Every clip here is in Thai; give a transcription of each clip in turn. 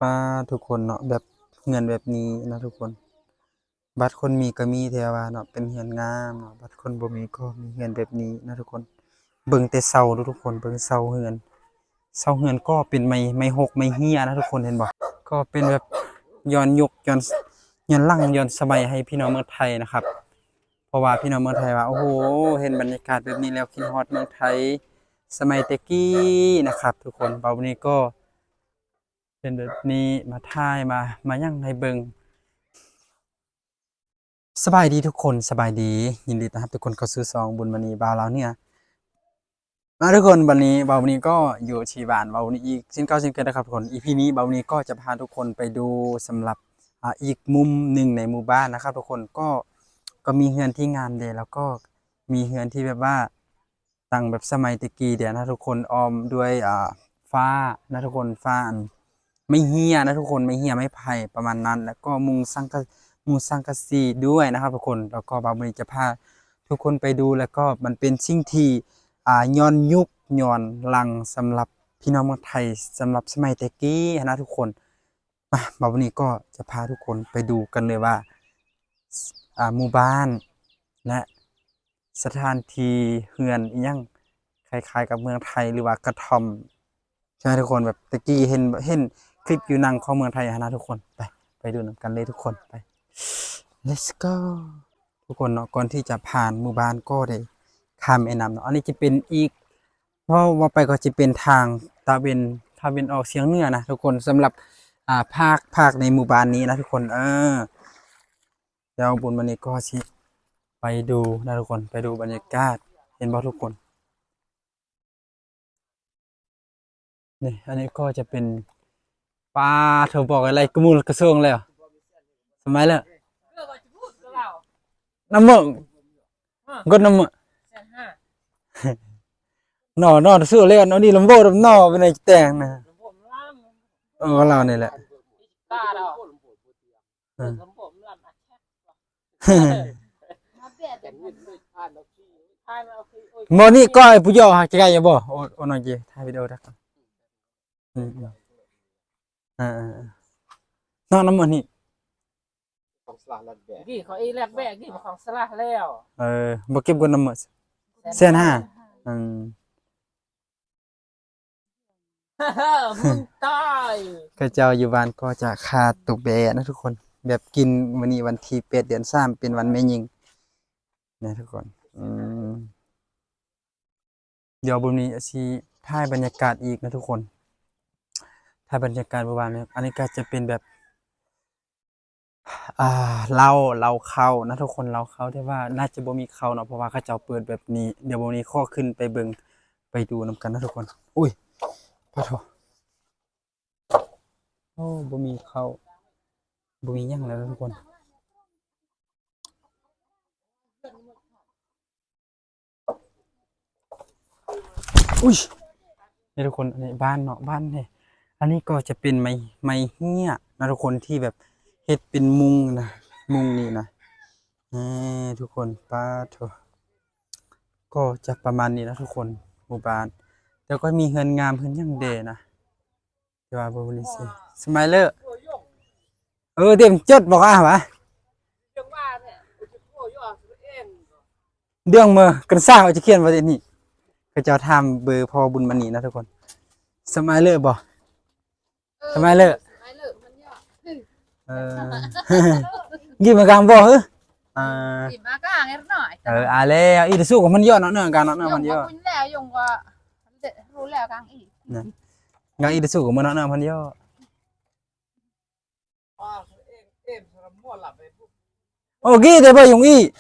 มาทุกคนเนาะแบบเงินแบบนี้นะทุกคนบัตรคนมีก็มีแต่ว่าเนาะเป็นเงินงามเนาะบัตรคนบ่มีก็มีเงินแบบนี้นะทุกคนเบิ่งแต่เสาทุกคนเบิ่งเสาเฮือนก็เป็นไม้หกไม้เหี้ยนะทุกคนเห็นบ่ก็เป็นแบบย้อนยุคย้อนหลังย้อนสมัยให้พี่น้องเมืองไทยนะครับเพราะว่าพี่น้องเมืองไทยว่าโอ้โหเห็นบรรยากาศแบบนี้แล้วคิดฮอดเมืองไทยสมัยแต่กี้นะครับทุกคนเบาวันนี้ก็ เป็นแบบนี้มาถ่ายมายั่งให้เบิงสบายดีทุกคนสบายดียินดีต้อนรับทุกคนเข้าสู่ซองบุญมณีบาวเราเนี่ยมาทุกคนวันนี้บาววันนี้ก็อยู่ที่บ้านบาววันนี้อีกเช่นเก่าเช่นเคยนะครับทุกคนอีพีนี้บาววันนี้ก็จะพาทุกคนไปดูสำหรับอีกมุมหนึ่งในหมู่บ้านนะครับทุกคนก็มีเฮือนที่งามเดยแล้วก็มีเฮือนที่แบบว่าตั้งแบบสมัยตะกี้เดี๋ยวนะทุกคนออมด้วยฟ้านะทุกคนฟ้าอันไม่เหี่ยนะทุกคนไม่เหี่ยไม่ไผ่ประมาณนั้นแล้วก็มุงสังกะสีด้วยนะครับทุกคนแล้วก็บาววันนี้จะพาทุกคนไปดูแล้วก็มันเป็นสิ่งที่ ย้อนยุคย้อนหลังสำหรับพี่น้องเมืองไทยสำหรับสมัยแต่กี้นะทุกคนมาวันนี้ก็จะพาทุกคนไปดูกันเลยว่าหมู่บ้านและสถานที่เฮือนอิหยังคล้ายๆกับเมืองไทยหรือว่ากระท่อมใช่ไหมทุกคนแบบตะกี้เห็นคลิปอยู่หนังของเมืองไทยนะทุกคนไปดูนำกันเลยทุกคนไป let's go ทุกคนเนาะก่อนที่จะผ่านหมู่บ้านก็ได้ข้ามแม่น้ำเนาะอันนี้จะเป็นอีกเพราะว่าไปก็จะเป็นทางตะเวนออกเฉียงเหนือนะทุกคนสำหรับภาคในหมู่บ้านนี้นะทุกคนเดี๋ยวบุญวันนี้ก็สิไปดูนะทุกคนไปดูบรรยากาศเห็นบ่ทุกคนนี่อันนี้ก็จะเป็นป่าเธอบอกอะไรกระมูลกระทรวงแล้วสมัยแล้วน้ำมันกดน้ำมันนอซื้อเลยอันนี้ลำโบลำนอเป็นไอ้แต่งนะเราเนี่ยแหละ โมนี่ก็ไอ้ผู้ย่อหาใจอย่าบ่โอ้น้อยเจถ่ายวิดีโอได้ครับอืมน้องน้ำมันนี่กี่เขาอีแลกแบกกี่ของสละแล้ว บ่เก็บเงินน้ำมัน150,000มึงตาย ก็เจ้าอยู่บ้านก็จะขาดตุกแบนะทุกคนแบบกินมื้อนี้วันที่8เดือน3เป็นวันแม่หญิงนะทุกคนมเดี๋ยวบุญนี้สิถ่ายบรรยากาศอีกนะทุกคนถ่ายบรรยากาศเมื่อวานนี้อันนี้ก็จะเป็นแบบ อ่าเราเข้านะทุกคนเราเข้าแต่ว่าน่าจะบ่มีเข้าเนาะเพราะว่าเขาเจ้าเปิดแบบนี้เดี๋ยววันนี้ข้อขึ้นไปเบิ่งไปดูนำกันนะทุกคนอุ้ยพระโทโอ้บ่มีเข้าบ่มีหยังแล้วนะทุกคนอุ้ยนี่ทุกคนอันนี้บ้านเนาะบ้านนี่อันนี้ก็จะเป็นไม้เหี้ยนะทุกคนที่แบบเฮ็ดเป็นมุงนะมุงนี่นะนี่ทุกคนปาโทก็จะประมาณนี้นะทุกคนหมู่บ้านแล้วก็มีเฮือนงามเฮือนหยังเดนะ Dạ bà bố đi xe. Smile. Điểm chất bọc hả? Đường mà cần sao họ chỉ khiên vào đây nhỉ? Cái cháu tham bờ phò bùn mà nhỉ nó thôi con. Smile bỏ. Smile. Ghi mà gàng bỏ hứ. Ale, ít số của mình do nó nữa, gàng nó nữa mình do. Gàng ít số của mình nó nữa mình do. Ghi thì bao dùng y.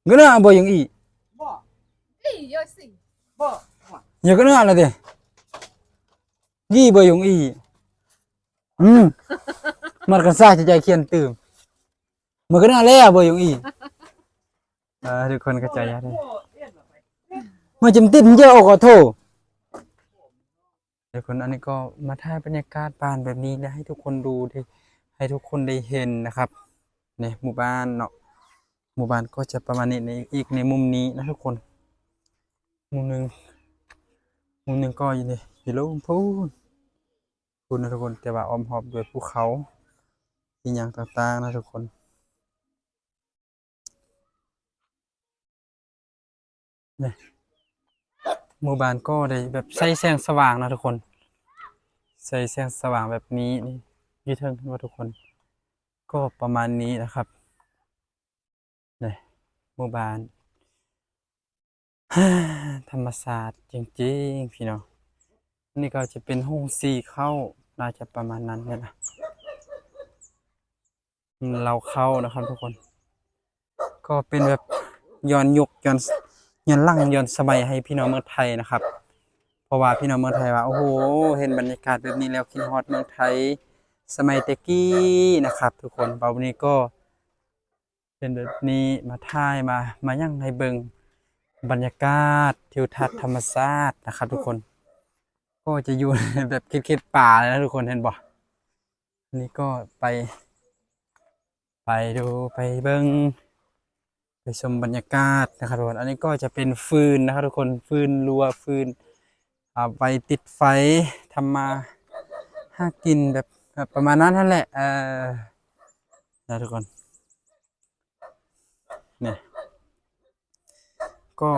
Cái nào bao dùng y. Nhiều cái nào là gì? Ghi bao dùng y. Mặt cần sai cho chạy khiên từ. Mà cái nào lẽ bao dùng y. Được con cái chạy ra đây. Mà chấm tin chưa ổ có thổ. เดี๋ยวคนอันนี้ก็มาถ่ายบรรยากาศบ้านแบบนี้นะให้ทุกคนดูให้ทุกคนได้เห็นนะครับในหมู่บ้านเนาะหมู่บ้านก็จะประมาณนี้ในอีกในมุมนี้นะทุกคนมุมหนึ่งก็อยู่นี่อยู่ลงพูน คุณนะทุกคนแต่ว่าอ้อมรอบด้วยภูเขาอีหยังต่างๆนะทุกคนนี่หมู่บ้านก็ได้แบบใช้แสงสว่างนะทุกคนใช้แสงสว่างแบบนี้นี่อยู่เทิงว่าทุกคนก็ประมาณนี้นะครับนี่หมู่บ้าน ธรรมศาสตร์จริงๆพี่น้องอันนี่ก็จะเป็นห้องสี่เข้าน่าจะประมาณนั้นเนี่ยนะเราเข้านะครับทุกคน ก็เป็นแบบย้อนยุคย้อนหลังย้อนสมัยให้พี่น้องเมืองไทยนะครับ เพราะว่าพี่น้องเมืองไทยว่าโอ้โหเห็นบรรยากาศแบบนี้แล้วคิดฮอดเมืองไทยสมัยแตะกี้นะครับ ทุกคนเบาวันนี้ก็เป็นแบบนี้มาถ่ายมายั่งให้เบิ่งบรรยากาศทิวทัศน์ธรรมชาตินะครับ ทุกคนก็จะอยู่ในแบบเขตๆป่าเลยนะทุกคนเห็นบ่อันนี้ก็ไปดูไปเบิ่ง ไปชมบรรยากาศนะครับทุกคนอันนี้ก็จะเป็นฟืนนะครับทุกคนฟืนรัวฟืนไปติดไฟทำมาหากินแบบประมาณนั้นนั่นแหละนะทุกคนเนี่ยก็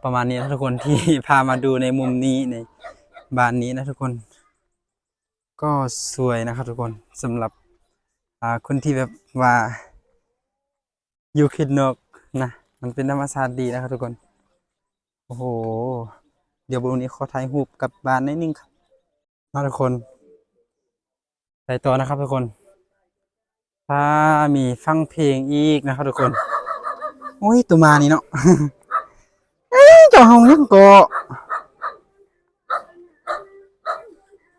ประมาณนี้นะทุกคนที่ พามาดูในมุมนี้ในบ้านนี้นะทุกคน ก็สวยนะครับทุกคนสำหรับคนที่แบบว่าอยู่คิดนอกนะมันเป็นธรรมชาติดีนะครับทุกคนโอ้โหเดี๋ยววันนี้ขอถ่ายรูปกับบ้านนิดนึงครับมาทุกคนไปต่อนะครับทุกคนถ้ามีฟังเพลงอีกนะครับทุกคนโอ้ยตัวมานี่เนาะ เอ้ยเจ้าห้องยังก็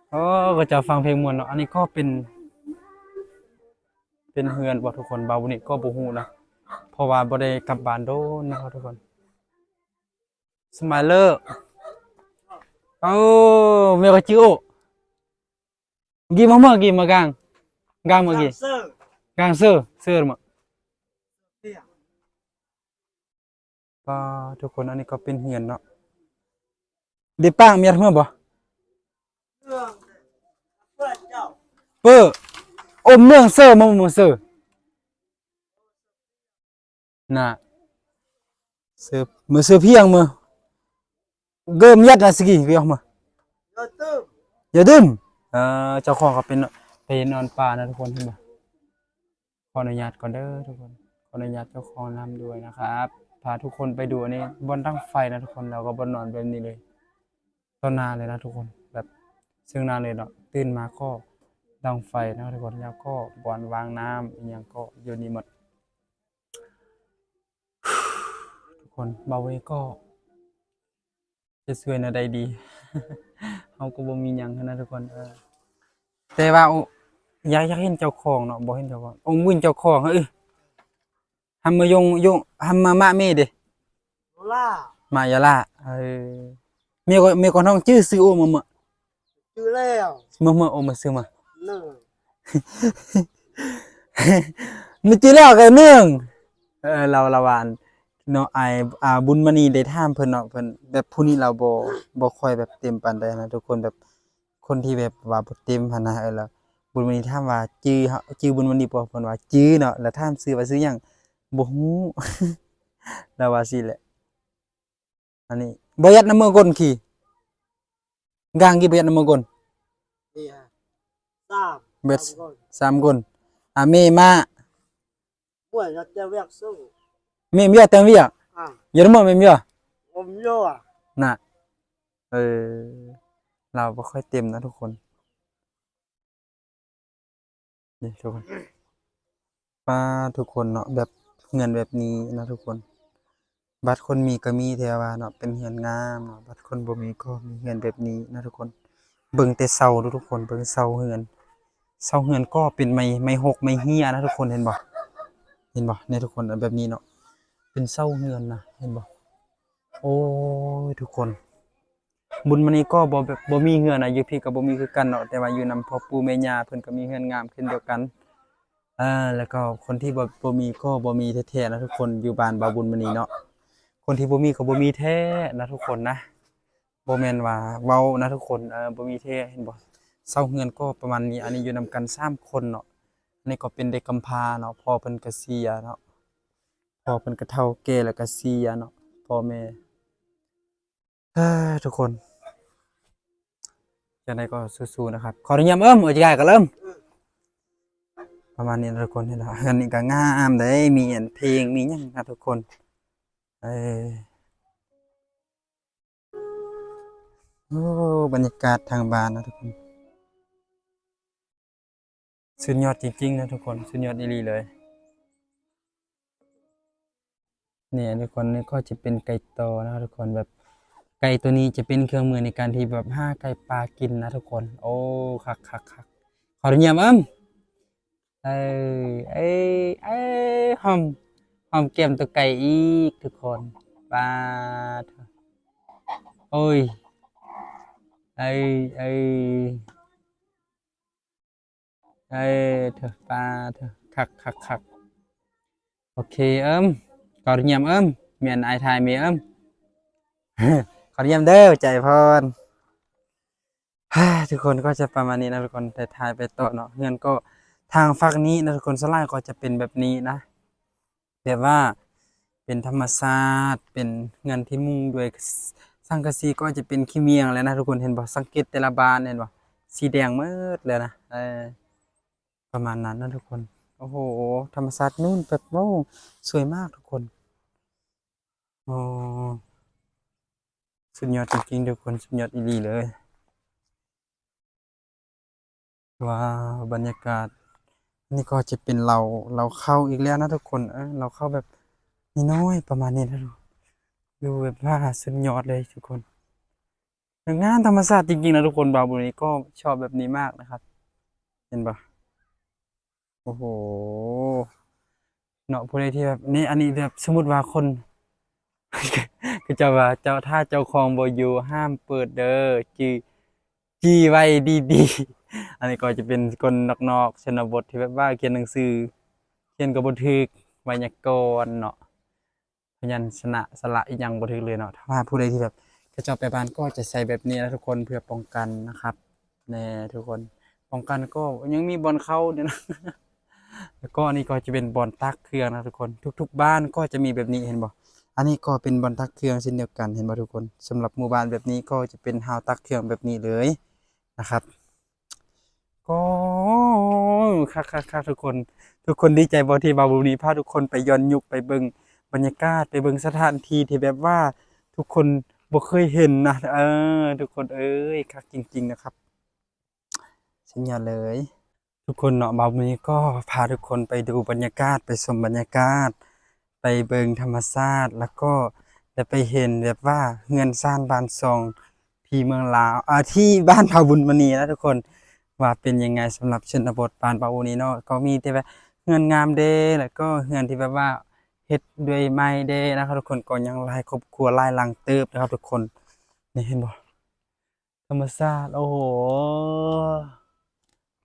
โอ้ก็จะฟังเพลงมวนเนาะอันนี้ก็เป็นเฮือนบ่ทุกคนบาวนี่ก็บ่ฮู้นะเพราะว่าบ่ได้กลับบ้านโดนนะครับทุกคนสมายเลอร์โอ้เมียก็จิโอกี่มาเมื่อกี่มากางเมื่อกี้ Sơ, gang sơ mà kìa, ก็ทุกคนอันนี้ก็เป็นเฮือนเนาะเดี๋ยวป้างเมียเมื่อบ่ đường, vợ chồng, เปออมเมืองเซอร์มาเมืองเซอร์น่ะเซอร์มือเซอร์เพียงมือเกิมยัดนะสกี้เวียงมา rồi tư, อย่าดื่มเจ้าของก็เป็นไปนอนป่านะทุกคนเห็นบ่ขออนุญาตก่อนเด้อทุกคนขออนุญาตเจ้าของนำด้วยนะครับพาทุกคนไปดูอันนี้บนตั้งไฟนะทุกคนเราก็บนนอนแบบนี้เลยต้นนาเลยนะทุกคนแบบซึ่งนานเลยเนาะตื่นมาก็ดังไฟนะทุกคนแล้วก็บ่อนวางน้ำอีกอย่างก็อยู่นี่หมด ทุกคนเบาไว้ก็จะสวยในะใดดี เขาก็บ่มีหยังหั้นนะทุกคนแต่ว่าอยากเห็นเจ้าของเนาะบ่เห็นเจ้าขององค์วินเจ้าของทำมายงทำมามะเมเด้ nó là มายาลาเมียก็น้องชื่อซื้อโอมาเมื่อ chữ lèo, โอมาซื้อมา lử, มีจื้อแล้วกันเนื่องเราละวานเนาะบุญมณีได้ถามเพิ่นเนาะเพิ่นแบบผู้นี้เราบ่ค่อยแบบเต็มปานใดนะทุกคนแบบคนที่แบบว่าบ่เต็มหันนะแล้วบุญมณีถามว่าจื้อบุญมณีบ่เพิ่นว่าจื้อเนาะแล้วถามชื่อว่าชื่อหยังบ่ฮู้ แล้วว่าสิแหละอันนี้บ่ยัดน้ำมือกลขี่กางกี่บ่ยัดน้ำมือกล kìa, sam, Biết. sam rồi, 3คนเมมา buổi nó tiêu việc sư, เมียแต่งเวีย à, อย่ามาเมีย ôm vô à, น่ะเราบ่ค่อยเต็มนะทุกคนนี่ทุกคนป้าทุกคนเนาะแบบเงินแบบนี้นะทุกคน บัตรคนมีก็มีแต่ว่าเนาะเป็นเฮือนงามเนาะบัตรคนบ่มีก็มีเฮือนแบบนี้นะทุกคนเบิ่งแต่เสาดูทุกคนเบิ่งเสาเฮือนก็เป็นไม้หกไม้เหี้ยนะทุกคนเห็นบ่เนี่ยทุกคนแบบนี้เนาะเป็นเสาเฮือนนะเห็นบ่โอ้ยทุกคน บุญมานี้ก็บ่มีเฮือนนะอยู่พี่ก็บ่มีคือกันเนาะแต่ว่าอยู่นำพ่อปู่แม่ย่าเพิ่นก็มีเฮือนงามเช่นเดียวกันแล้วก็คนที่บ่มีก็บ่มีแท้ๆนะทุกคนอยู่บ้านบ่าวบุญมานี้เนาะคนที่บ่มีก็บ่มีแท้นะทุกคนนะ บ่แม่นว่าเว้านะทุกคนบ่มีเทเห็นบ่เซาเฮือนก็ประมาณนี้อันนี้อยู่นำกัน3คนเนาะอันนี้ก็เป็นเด็กกำพร้าเนาะพ่อเพิ่นก็เสียเนาะพ่อเพิ่นก็เฒ่าแก่แล้วก็เสียเนาะพ่อแม่ทุกคนจังไดก็สู้ๆนะครับขออนุญาตจิกายก็เริ่มประมาณนี้นะทุกคนนี่ล่ะอันนี้ก็งามเด้มีอันเพลงมีหยังนะทุกคนเออโอ้บรรยากาศทางบ้านนะทุกคนสุดยอดจริงๆนะทุกคนสุดยอดอีหลีเลยเนี่ยทุกคนนี่ก็จะเป็นไก่ตอนะครับทุกคนแบบไก่ตัวนี้จะเป็นเครื่องมือในการที่แบบห้าไก่ปลากินนะทุกคนโอ้คักคักคักขออนุญาตเอ้ยเอ้ยเอ้ยหอมแก้มตัวไก่อีกทุกคนปลาเถอะโอ้ยเอ้ยเอ้ยเอ้ยเถอะปลาเถอะคักคักคักโอเคขออนุญาตเมียนไอทายเมียขออนุญาตเด้อใจพร ทุกคนก็จะประมาณนี้นะทุกคนแต่ทายไปต่อเนาะเงินก็ทางฝั่งนี้นะทุกคนสไลด์ก็จะเป็นแบบนี้นะแบบว่าเป็นธรรมชาติเป็นเงินที่มุงด้วยสังกะสีก็จะเป็นขี้เมียงแล้วนะทุกคนเห็นบ่สังเกตแต่ละบานเห็นบ่สีแดงหมืดเลยนะประมาณนั้นนะทุกคนโอ้โหธรรมชาตินู่นแบบโอ้สวยมากทุกคนโอ้สุดยอดจริงๆทุกคนสุดยอดอีหลีเลยว้าวบรรยากาศนี่ก็จะเป็นเราเข้าอีกแล้วนะทุกคนเราเข้าแบบน้อยๆประมาณนี้นะทุกคนดูแบบว่าสุดยอดเลยทุกคนงานธรรมชาติจริงๆนะทุกคนบาบูนี้ก็ชอบแบบนี้มากนะครับเห็นปะโอ้โหเนาะผู้ใดที่แบบนี่อันนี้แบบสมมติว่าคน คือเจ้าว่าเจ้าถ้าเจ้าของบ่อยู่ห้ามเปิดเด้อจี้ไว้ดีๆอันนี้ก็จะเป็นคนนอกๆชนบทที่แบบว่าเขียนหนังสือเขียนก็บ่ถูกไวยากรณ์เนาะพยัญชนะสระอีหยังบ่ถูกเลยเนาะถ้าว่าผู้ใดที่แบบเขาเจ้าไปบ้านก็จะใส่แบบนี้นะทุกคนเพื่อป้องกันนะครับแน่ทุกคนป้องกันก็ยังมีบ่อนเข้าเนี่ยนะ แล้วก็อันนี้ก็จะเป็นบ่อนตักเครื่องนะทุกคนทุกๆบ้านก็จะมีแบบนี้เห็นบ่อันนี้ก็เป็นบ่อนตักเครื่องเช่นเดียวกันเห็นบ่ทุกคนสำหรับหมู่บ้านแบบนี้ก็จะเป็นฮาวตักเครื่องแบบนี้เลยนะครับก็คักๆๆทุกคนทุกคนดีใจบ่ที่บาบูนี้พาทุกคนไปย้อนยุคไปเบิ่งบรรยากาศไปเบิ่งสถานที่ที่แบบว่าทุกคนบ่เคยเห็นนะทุกคนเอ้ยคักจริงๆนะครับสุดยอดเลย ทุกคนเนาะบาวันนี้ก็พาทุกคนไปดูบรรยากาศไปชมบรรยากาศไปเบิงธรรมชาติแล้วก็ได้ไปเห็นแบบว่าเงินซ่านบ้านซองที่เมืองลาวที่บ้านเผาบุญมณีนะทุกคนว่าเป็นยังไงสำหรับชนบทบ้านเผาบุญนี้เนาะก็มีแต่ว่าเงินงามเด้แล้วก็เงินที่แบบว่าเฮ็ดด้วยไม้เด้นะครับทุกคนก็ยังหลายครอบครัวหลายหลังเติบนะครับทุกคนนี่เห็นบ่ธรรมชาติโอ้โห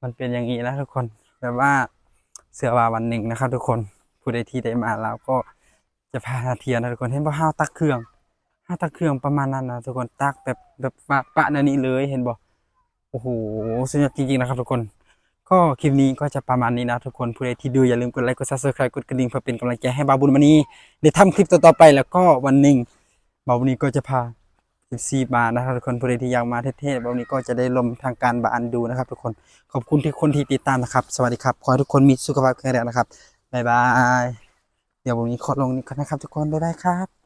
มันเป็นอย่างนี้นะทุกคนแบบว่าเสือว่าวันหนึ่งนะครับทุกคนผู้ใดที่ได้มาแล้วก็จะพาเที่ยวนะทุกคนเห็นบ่ห้าวตักเครื่องห้าวตักเครื่องประมาณนั้นนะทุกคนตักแบบปะนั่นนี่เลยเห็นบ่โอ้โหสุดยอดจริงๆนะครับทุกคนก็คลิปนี้ก็จะประมาณนี้นะทุกคนผู้ใดที่ดูอย่าลืมกดไลค์กด Subscribe กดกระดิ่งเพื่อเป็นกำลังใจให้บาบุญมณีได้ทำคลิปต่อๆไปแล้วก็วันหนึ่งบาบุญมณีก็จะพา 14 บาทนะครับทุกคนผู้ใดที่อยากมาเท่ๆแบบนี้ก็จะได้ลมทางการบานดูนะครับทุกคนขอบคุณที่คนที่ติดตามนะครับสวัสดีครับขอให้ทุกคนมีสุขภาพแข็งแรงนะครับบ๊ายบายเดี๋ยววันนี้ขอลงนี้ก่อนนะครับทุกคนบ๊ายบายครับ